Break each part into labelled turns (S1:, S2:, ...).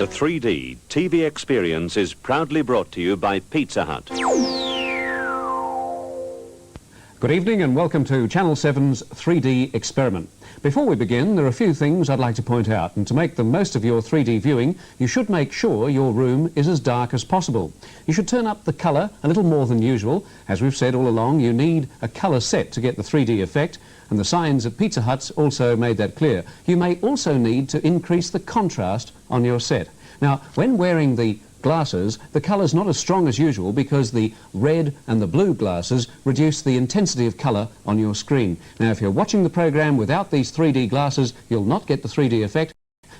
S1: The 3D TV experience is proudly brought to you by Pizza Hut.
S2: Good evening and welcome to Channel 7's 3D experiment. Before we begin, there are a few things I'd like to point out, and to make the most of your 3D viewing, you should make sure your room is as dark as possible. You should turn up the colour a little more than usual. As we've said all along, you need a colour set to get the 3D effect, and the signs at Pizza Hut's also made that clear. You may also need to increase the contrast on your set. Now, when wearing the glasses, the colour's not as strong as usual because the red and the blue glasses reduce the intensity of colour on your screen. Now, if you're watching the programme without these 3D glasses, you'll not get the 3D effect,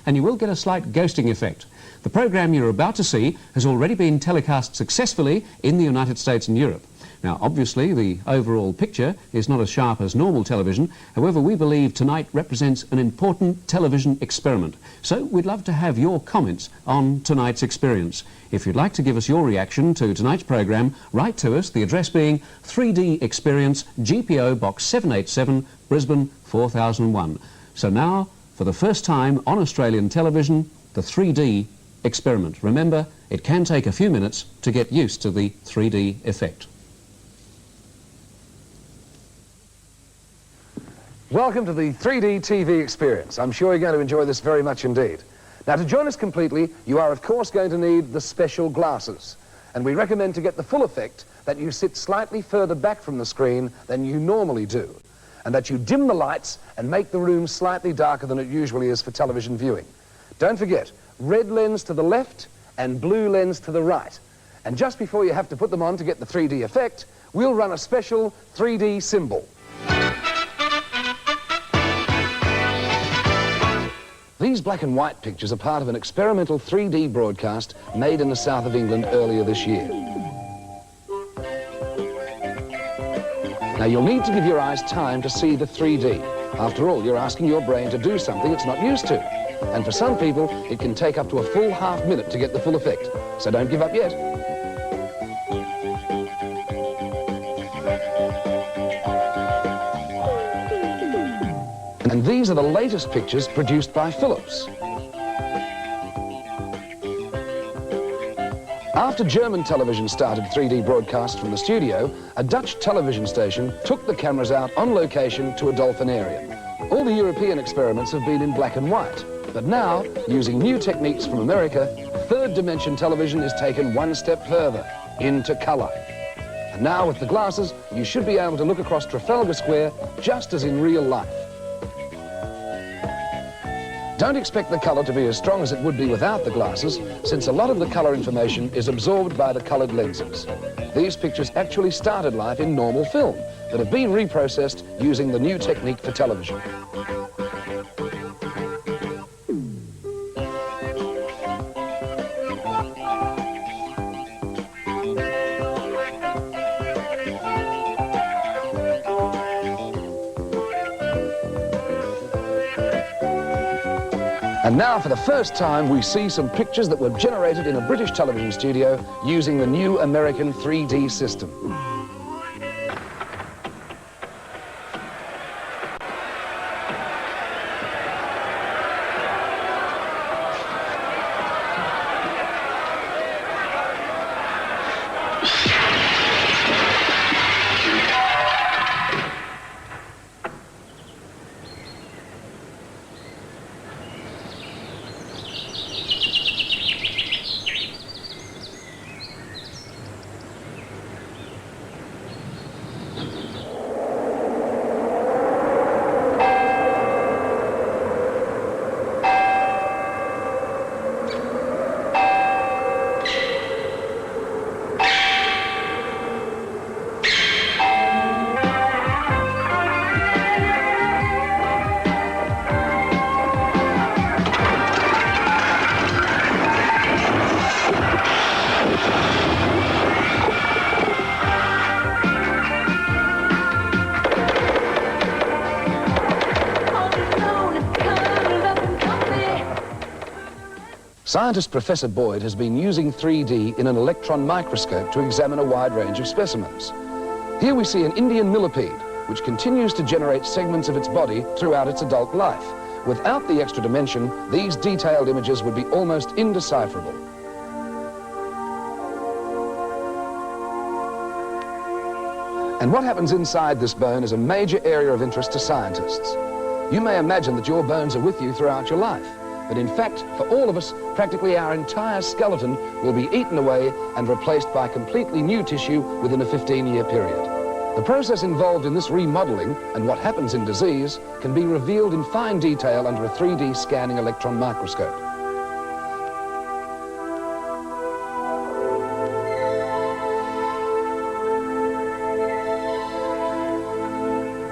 S2: and you will get a slight ghosting effect. The programme you're about to see has already been telecast successfully in the United States and Europe. Now, obviously, the overall picture is not as sharp as normal television. However, we believe tonight represents an important television experiment. So we'd love to have your comments on tonight's experience. If you'd like to give us your reaction to tonight's programme, write to us, the address being 3D Experience, GPO Box 787, Brisbane 4001. So now, for the first time on Australian television, the 3D experiment. Remember, it can take a few minutes to get used to the 3D effect.
S3: Welcome to the 3D TV experience. I'm sure you're going to enjoy this very much indeed. Now, to join us completely, you are of course going to need the special glasses. And we recommend to get the full effect that you sit slightly further back from the screen than you normally do, and that you dim the lights and make the room slightly darker than it usually is for television viewing. Don't forget, red lens to the left and blue lens to the right. And just before you have to put them on to get the 3D effect, we'll run a special 3D symbol. These black and white pictures are part of an experimental 3D broadcast made in the south of England earlier this year. Now, you'll need to give your eyes time to see the 3D. After all, you're asking your brain to do something it's not used to. And for some people, it can take up to a full half minute to get the full effect. So don't give up yet. And these are the latest pictures produced by Philips. After German television started 3D broadcasts from the studio, a Dutch television station took the cameras out on location to a dolphin area. All the European experiments have been in black and white, but now, using new techniques from America, third dimension television is taken one step further, into colour. And now with the glasses, you should be able to look across Trafalgar Square just as in real life. Don't expect the colour to be as strong as it would be without the glasses, since a lot of the colour information is absorbed by the coloured lenses. These pictures actually started life in normal film, but have been reprocessed using the new technique for television. And now, for the first time, we see some pictures that were generated in a British television studio using the new American 3D system. Scientist Professor Boyd has been using 3D in an electron microscope to examine a wide range of specimens. Here we see an Indian millipede, which continues to generate segments of its body throughout its adult life, Without the extra dimension, these detailed images would be almost indecipherable. And what happens inside this bone is a major area of interest to scientists. You may imagine that your bones are with you throughout your life, but in fact, for all of us, practically our entire skeleton will be eaten away and replaced by completely new tissue within a 15-year period. The process involved in this remodeling and what happens in disease can be revealed in fine detail under a 3D scanning electron microscope.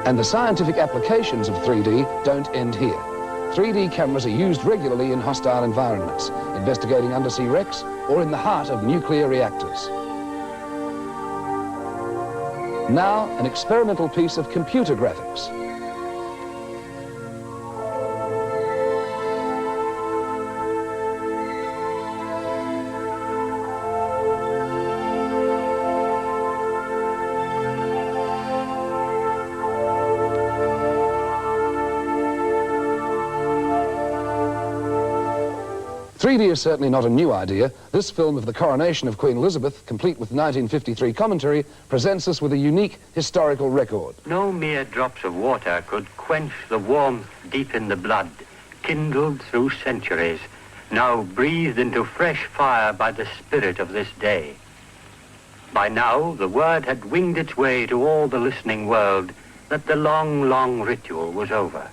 S3: And the scientific applications of 3D don't end here. 3D cameras are used regularly in hostile environments, investigating undersea wrecks or in the heart of nuclear reactors. Now, an experimental piece of computer graphics. .3D is certainly not a new idea. This film of the coronation of Queen Elizabeth, complete with 1953 commentary, presents us with a unique historical record.
S4: No mere drops of water could quench the warmth deep in the blood, kindled through centuries, now breathed into fresh fire by the spirit of this day. By now, the word had winged its way to all the listening world that the long, long ritual was over.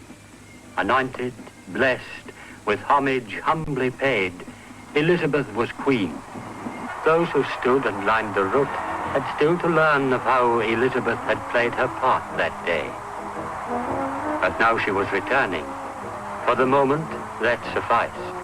S4: Anointed, blessed, with homage humbly paid, Elizabeth was queen. Those who stood and lined the route had still to learn of how Elizabeth had played her part that day. But now she was returning. For the moment, that sufficed.